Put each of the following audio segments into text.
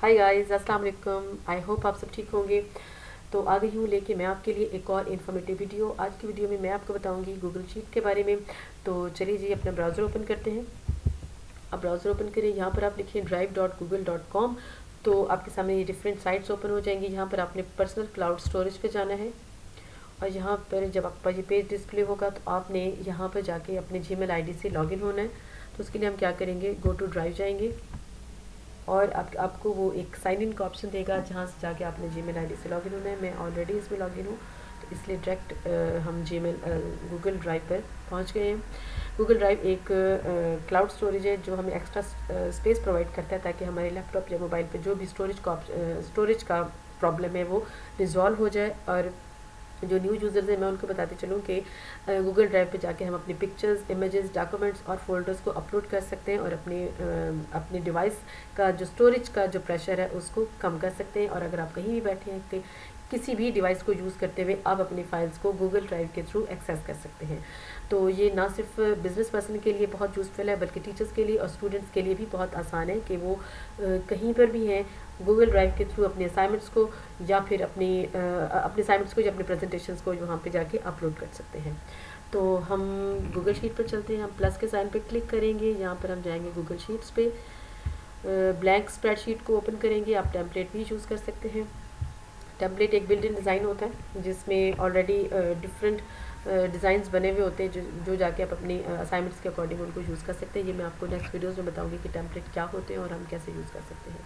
Hi guys, अस्सलाम वालेकुम। I hope आप सब ठीक होंगे। तो आ गई हूँ लेके मैं आपके लिए एक और इन्फॉर्मेटिव वीडियो। आज की वीडियो में मैं आपको बताऊंगी गूगल शीट के बारे में। तो चलिए जी, अपना ब्राउज़र ओपन करते हैं। अब ब्राउज़र ओपन करें, यहाँ पर आप लिखिए drive.google.com। तो आपके सामने ये डिफरेंट साइट्स ओपन हो जाएंगी। यहाँ पर आपने पर्सनल क्लाउड स्टोरेज पे जाना है और यहाँ पर जब आपका ये पेज डिस्प्ले होगा तो आपने यहाँ पर जाके अपने जीमेल आईडी से लॉगिन होना है। तो उसके लिए हम क्या करेंगे, गो टू ड्राइव जाएंगे और आपको वो एक साइन इन का ऑप्शन देगा जहाँ से जाके आपने जीमेल आईडी से लॉगिन होना है। मैं ऑलरेडी इसमें लॉगिन हूँ तो इसलिए डायरेक्ट हम जीमेल गूगल ड्राइव पर पहुँच गए हैं। गूगल ड्राइव एक क्लाउड स्टोरेज है जो हमें एक्स्ट्रा स्पेस प्रोवाइड करता है ताकि हमारे लैपटॉप या मोबाइल पर जो भी स्टोरेज का प्रॉब्लम है वो रिजॉल्व हो जाए। और जो न्यू यूज़र्स हैं मैं उनको बताते चलूँ कि गूगल ड्राइव पे जाके हम अपनी पिक्चर्स, इमेजेस, डॉक्यूमेंट्स और फोल्डर्स को अपलोड कर सकते हैं और अपने डिवाइस का जो स्टोरेज का जो प्रेशर है उसको कम कर सकते हैं। और अगर आप कहीं भी बैठे हैं कि किसी भी डिवाइस को यूज़ करते हुए आप अपनी फाइल्स को गूगल ड्राइव के थ्रू एक्सेस कर सकते हैं। तो ये ना सिर्फ बिजनेस पर्सन के लिए बहुत यूज़फुल है बल्कि टीचर्स के लिए और स्टूडेंट्स के लिए भी बहुत आसान है कि वो कहीं पर भी हैं गूगल ड्राइव के थ्रू अपने असाइनमेंट्स को या फिर अपने असाइनमेंट्स को या अपने प्रेजेंटेशंस को वहाँ पे जाके अपलोड कर सकते हैं। तो हम गूगल शीट पर चलते हैं। हम प्लस के साइन पे क्लिक करेंगे, यहाँ पर हम जाएंगे गूगल शीट्स पे, ब्लैंक स्प्रेडशीट को ओपन करेंगे। आप टेम्पलेट भी यूज़ कर सकते हैं। टेम्पलेट एक बिल्ट इन डिज़ाइन होता है जिसमें ऑलरेडी डिफरेंट डिज़ाइंस बने हुए होते हैं जो जाके आप अपनी असाइनमेंट्स के अकॉर्डिंग उनको यूज़ कर सकते हैं। ये मैं आपको नेक्स्ट वीडियोस में बताऊंगी कि टेम्पलेट क्या होते हैं और हम कैसे यूज़ कर सकते हैं।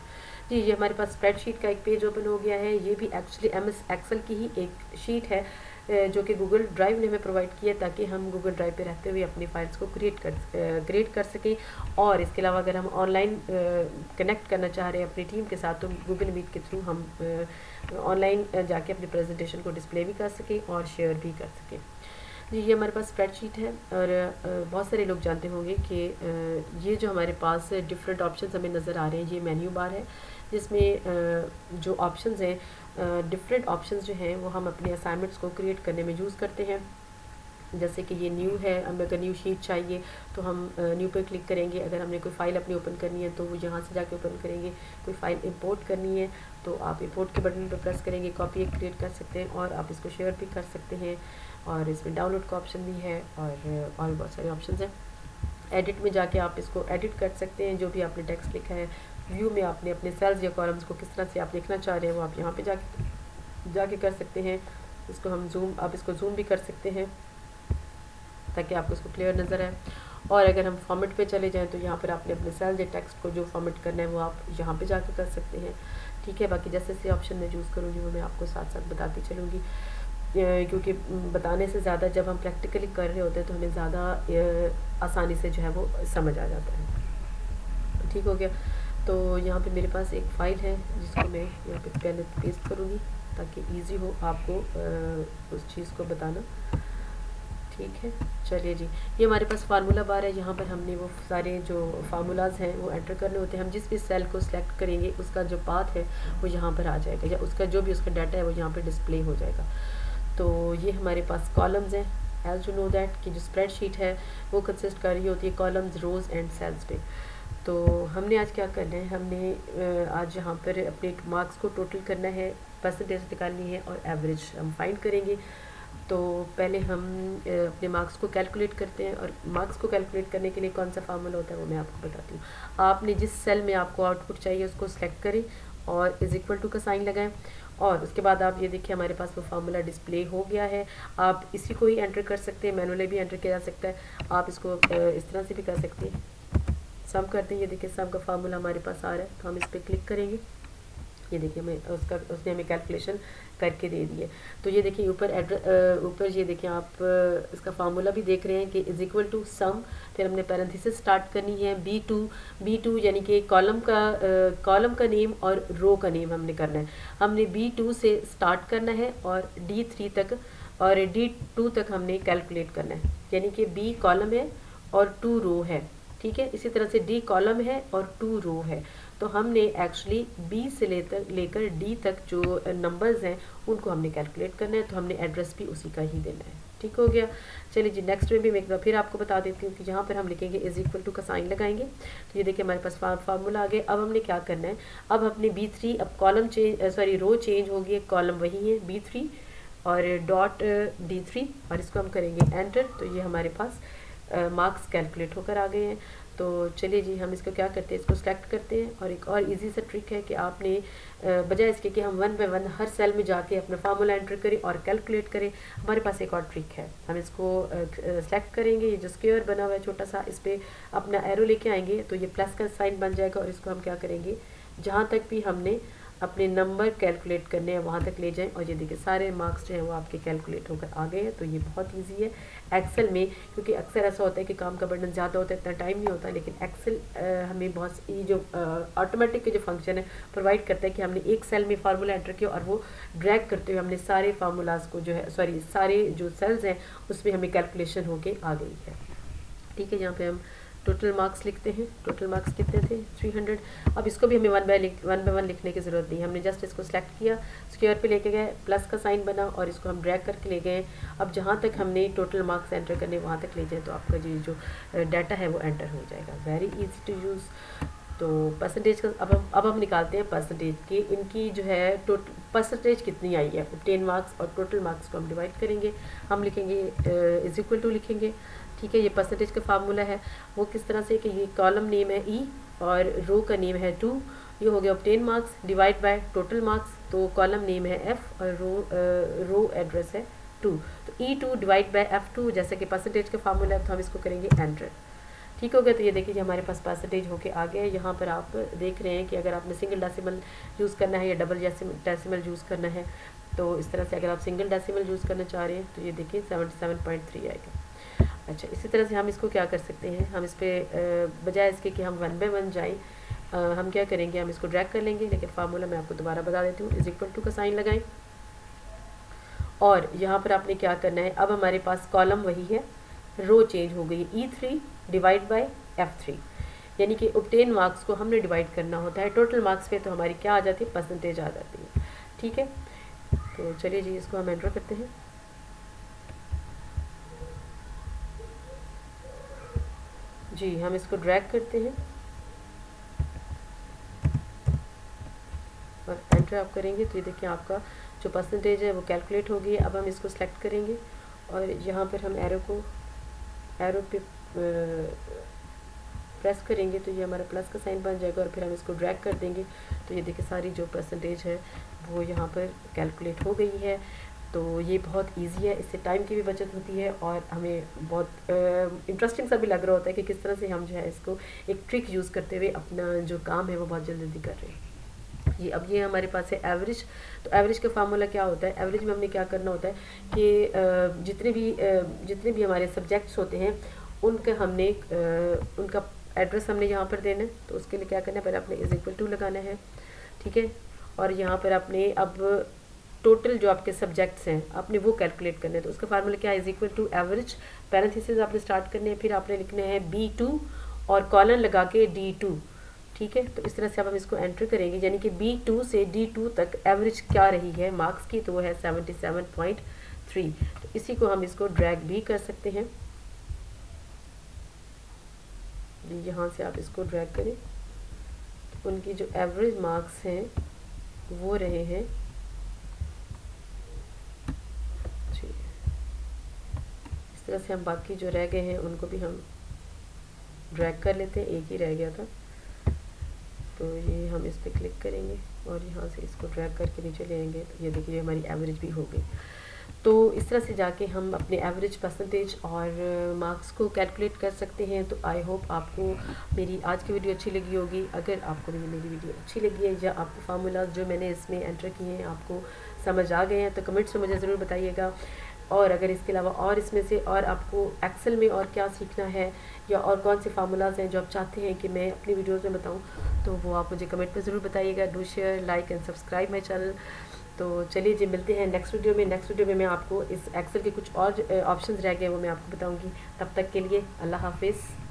जी, ये हमारे पास स्प्रेडशीट का एक पेज ओपन हो गया है। ये भी एक्चुअली MS एक्सेल की ही एक शीट है जो कि गूगल ड्राइव ने हमें प्रोवाइड किया है ताकि हम गूगल ड्राइव पे रहते हुए अपनी फाइल्स को क्रिएट कर सकें। और इसके अलावा अगर हम ऑनलाइन कनेक्ट करना चाह रहे हैं अपनी टीम के साथ तो गूगल मीट के थ्रू हम ऑनलाइन जाके अपनी प्रेजेंटेशन को डिस्प्ले भी कर सकें और शेयर भी कर सकें। जी, ये हमारे पास स्प्रेडशीट है और बहुत सारे लोग जानते होंगे कि ये जो हमारे पास डिफरेंट ऑप्शंस हमें नज़र आ रहे हैं, ये मेन्यू बार है जिसमें जो ऑप्शंस हैं, डिफरेंट ऑप्शंस जो हैं वो हम अपने असाइनमेंट्स को क्रिएट करने में यूज़ करते हैं। जैसे कि ये न्यू है, हमें अगर न्यू शीट चाहिए तो हम न्यू पे क्लिक करेंगे। अगर हमने कोई फ़ाइल अपनी ओपन करनी है तो वो यहाँ से जाके ओपन करेंगे। कोई फ़ाइल इंपोर्ट करनी है तो आप इंपोर्ट के बटन पर प्रेस करेंगे, कॉपी एक क्रिएट कर सकते हैं और आप इसको शेयर भी कर सकते हैं। और इसमें डाउनलोड का ऑप्शन भी है और बहुत सारे ऑप्शन हैं। एडिट में जाके आप इसको एडिट कर सकते हैं, जो भी आपने टेक्स्ट लिखा है। व्यू में आपने अपने सेल्स या कॉलम्स को किस तरह से आप लिखना चाह रहे हैं वो आप यहाँ पे जाके कर सकते हैं। इसको हम आप इसको जूम भी कर सकते हैं ताकि आपको इसको क्लियर नज़र आए। और अगर हम फॉर्मेट पे चले जाएं तो यहाँ पर आपने अपने सेल्स या टेक्स्ट को जो फॉर्मेट करना है वो आप यहाँ पे जाके कर सकते हैं। ठीक है, बाकी जैसे जैसे ऑप्शन मैं यूज़ करूँगी वो मैं आपको साथ साथ बताती चलूँगी क्योंकि बताने से ज़्यादा जब हम प्रैक्टिकली कर रहे होते हैं तो हमें ज़्यादा आसानी से जो है वो समझ आ जाता है। ठीक हो गया। तो यहाँ पे मेरे पास एक फ़ाइल है जिसको मैं यहाँ पे पहले पेस्ट करूँगी ताकि इजी हो आपको उस चीज़ को बताना। ठीक है, चलिए जी, ये हमारे पास फार्मूला बार है। यहाँ पर हमने वो सारे जो फार्मूलाज हैं वो एंटर करने होते हैं। हम जिस भी सेल को सिलेक्ट करेंगे उसका जो पाथ है वो यहाँ पर आ जाएगा या उसका जो भी उसका डाटा है वो यहाँ पर डिस्प्ले हो जाएगा। तो ये हमारे पास कॉलम्स हैं। एज यू नो दैट कि जो स्प्रेडशीट है वो कंसिस्ट कर रही होती है कॉलम्स, रोज़ एंड सेल्स पे। तो हमने आज क्या करना है, हमने आज यहाँ पर अपने मार्क्स को टोटल करना है, परसेंटेज निकालनी है और एवरेज हम फाइंड करेंगे। तो पहले हम अपने मार्क्स को कैलकुलेट करते हैं और मार्क्स को कैलकुलेट करने के लिए कौन सा फार्मूला होता है वो मैं आपको बताती हूँ। आपने जिस सेल में आपको आउटपुट चाहिए उसको सिलेक्ट करें और इज इक्वल टू का साइन लगाएं और उसके बाद आप ये देखिए हमारे पास वो फार्मूला डिस्प्ले हो गया है। आप इसी को ही एंटर कर सकते हैं, मैनुअली भी एंटर किया जा सकता है। आप इसको इस तरह से भी कर सकते हैं। सम करते हैं, ये देखिए सम का फार्मूला हमारे पास आ रहा है तो हम इस पर क्लिक करेंगे। ये देखिए हमें उसने हमें कैलकुलेशन करके दे दी है। तो ये देखिए ऊपर ये देखिए आप इसका फार्मूला भी देख रहे हैं कि इज इक्वल टू सम, फिर हमने पैरेंथेसिस स्टार्ट करनी है B2 यानी कि कॉलम का नेम और रो का नेम हमने करना है। हमने B2 से स्टार्ट करना है और D3 तक और D2 तक हमने कैलकुलेट करना है, यानी कि B कॉलम है और 2 रो है। ठीक है, इसी तरह से D कॉलम है और 2 रो है। तो हमने एक्चुअली B से लेकर D तक जो नंबर्स हैं उनको हमने कैलकुलेट करना है। तो हमने एड्रेस भी उसी का ही देना है। ठीक हो गया। चलिए जी, नेक्स्ट में भी मैं एक बार फिर आपको बता देती हूँ कि यहाँ पर हम लिखेंगे इज इक्वल टू का साइन लगाएंगे। तो ये देखिए हमारे पास फार्मूला आ गया। अब हमने क्या करना है, अब अपने B3, अब कॉलम चेंज, सॉरी रो चेंज हो गई, कॉलम वही है B3 और डॉट D3, और इसको हम करेंगे एंटर। तो ये हमारे पास मार्क्स कैलकुलेट होकर आ गए हैं। तो चलिए जी, हम इसको क्या करते हैं, इसको सेलेक्ट करते हैं। और एक और इजी सा ट्रिक है कि आपने बजाय इसके कि हम 1 बाय 1 हर सेल में जाके अपना फार्मूला एंटर करें और कैलकुलेट करें, हमारे पास एक और ट्रिक है। हम इसको सेलेक्ट करेंगे, ये जो स्क्वायर बना हुआ है छोटा सा, इस पर अपना एरो लेके आएंगे तो ये प्लस का साइन बन जाएगा। और इसको हम क्या करेंगे, जहाँ तक भी हमने अपने नंबर कैलकुलेट करने हैं वहाँ तक ले जाएं। और ये देखिए सारे मार्क्स जो हैं वो आपके कैलकुलेट होकर आ गए हैं। तो ये बहुत इजी है एक्सेल में, क्योंकि अक्सर ऐसा होता है कि काम का बर्डन ज़्यादा होता है, इतना टाइम नहीं होता। लेकिन एक्सेल हमें बहुत ये जो ऑटोमेटिक के जो फंक्शन है प्रोवाइड करता है कि हमने एक सेल में फार्मूला एंटर किया और वो ड्रैग करते हुए हमने सारे फार्मूलाज को जो है, सॉरी सारे जो सेल्स हैं उसमें हमें कैलकुलेशन होके आ गई है। ठीक है, यहाँ पे हम टोटल मार्क्स लिखते हैं। टोटल मार्क्स कितने थे, 300। अब इसको भी हमें 1 बाय 1 लिखने की ज़रूरत नहीं, हमने जस्ट इसको सेलेक्ट किया, स्क्वायर पे लेके गए, प्लस का साइन बना और इसको हम ड्रैग करके ले गए। अब जहाँ तक हमने टोटल मार्क्स एंटर करने वहाँ तक ले जाए तो आपका जो डाटा है वो एंटर हो जाएगा। Very easy to use. तो परसेंटेज का अब हम निकालते हैं परसेंटेज की, इनकी जो है टोटल परसेंटेज कितनी आई है। 10 मार्क्स और टोटल मार्क्स को हम डिवाइड करेंगे, हम लिखेंगे इज इक्वल टू लिखेंगे। ठीक है, ये परसेंटेज का फार्मूला है वो किस तरह से कि ये कॉलम नेम है E और रो का नेम है 2, ये हो गया 10 marks divide by total marks. तो कॉलम नेम है F और रो एड्रेस है 2, तो E2 डिवाइड बाय F2 जैसे कि परसेंटेज का फार्मूला है, तो हम इसको करेंगे एंटर। ठीक हो गया। तो ये देखिए हमारे पास परसेंटेज होके आ गया है। यहाँ पर आप देख रहे हैं कि अगर आपने सिंगल डेसिमल यूज़ करना है या डबल डेसिमल यूज़ करना है, तो इस तरह से अगर आप सिंगल डेसिमल यूज़ करना चाह रहे हैं तो ये देखिए 77.3 आएगा। अच्छा, इसी तरह से हम इसको क्या कर सकते हैं, हम इस पर बजाय इसके कि हम 1 बाय 1 जाएँ, हम क्या करेंगे, हम इसको ड्रैग कर लेंगे। लेकिन फार्मूला मैं आपको दोबारा बता देती हूँ, इज इक्वल टू का साइन लगाएं। और यहाँ पर आपने क्या करना है, अब हमारे पास कॉलम वही है, रो चेंज हो गई, E3 डिवाइड बाय F3, यानी कि ऑब्टेन मार्क्स को हमने डिवाइड करना होता है टोटल मार्क्स पे, तो हमारी क्या आ जाती है, परसेंटेज आ जाती है। ठीक है, तो चलिए जी इसको हम एंटर करते हैं। जी, हम इसको ड्रैग करते हैं और एंटर आप करेंगे तो ये देखिए आपका जो परसेंटेज है वो कैलकुलेट हो गई है। अब हम इसको सेलेक्ट करेंगे और यहाँ पर हम एरो पे प्रेस करेंगे तो ये हमारा प्लस का साइन बन जाएगा और फिर हम इसको ड्रैग कर देंगे तो ये देखिए सारी जो परसेंटेज है वो यहाँ पर कैलकुलेट हो गई है। तो ये बहुत इजी है, इससे टाइम की भी बचत होती है और हमें बहुत इंटरेस्टिंग सा भी लग रहा होता है कि किस तरह से हम जो है इसको एक ट्रिक यूज़ करते हुए अपना जो काम है वो बहुत जल्दी कर रहे हैं। अब ये हमारे पास है एवरेज। तो एवरेज का फार्मूला क्या होता है, एवरेज में हमने क्या करना होता है कि जितने भी हमारे सब्जेक्ट्स होते हैं उनका एड्रेस हमने यहाँ पर देना है। तो उसके लिए क्या करना है, पहले आपने इज इक्वल टू लगाना है। ठीक है, और यहाँ पर आपने अब टोटल जो आपके सब्जेक्ट्स हैं आपने वो कैलकुलेट करने हैं। तो उसका फार्मूला क्या है, is equal to average, parenthesis आपने स्टार्ट करने हैं, फिर आपने लिखने हैं B2 और कॉलन लगा के D2। ठीक है, तो इस तरह से अब हम इसको एंटर करेंगे, यानी कि B2 से D2 तक एवरेज क्या रही है मार्क्स की, तो वो है 77.3। तो इसी को हम इसको ड्रैग भी कर सकते हैं, यहाँ से आप इसको ड्रैग करें तो उनकी जो एवरेज मार्क्स हैं वो रहे हैं जी। इस तरह से हम बाकी जो रह गए हैं उनको भी हम ड्रैग कर लेते हैं, एक ही रह गया था। तो ये हम इस पर क्लिक करेंगे और यहाँ से इसको ड्रैग करके नीचे ले आएंगे तो ये देखिए हमारी एवरेज भी हो गई। तो इस तरह से जाके हम अपने एवरेज, परसेंटेज और मार्क्स को कैलकुलेट कर सकते हैं। तो आई होप आपको मेरी आज की वीडियो अच्छी लगी होगी। अगर आपको मेरी वीडियो अच्छी लगी है या आपको फार्मूलाज जो मैंने इसमें एंटर किए हैं आपको समझ आ गए हैं तो कमेंट्स में मुझे ज़रूर बताइएगा। और अगर इसके अलावा और इसमें से और आपको एक्सेल में और क्या सीखना है या और कौन से फार्मूलाज हैं जो आप चाहते हैं कि मैं अपनी वीडियोज़ में बताऊँ तो वो आप मुझे कमेंट में ज़रूर बताइएगा। Do share, like and subscribe my channel. तो चलिए जी मिलते हैं नेक्स्ट वीडियो में मैं आपको इस एक्सेल के कुछ और ऑप्शंस रह गए वो मैं आपको बताऊंगी। तब तक के लिए अल्लाह हाफिज़।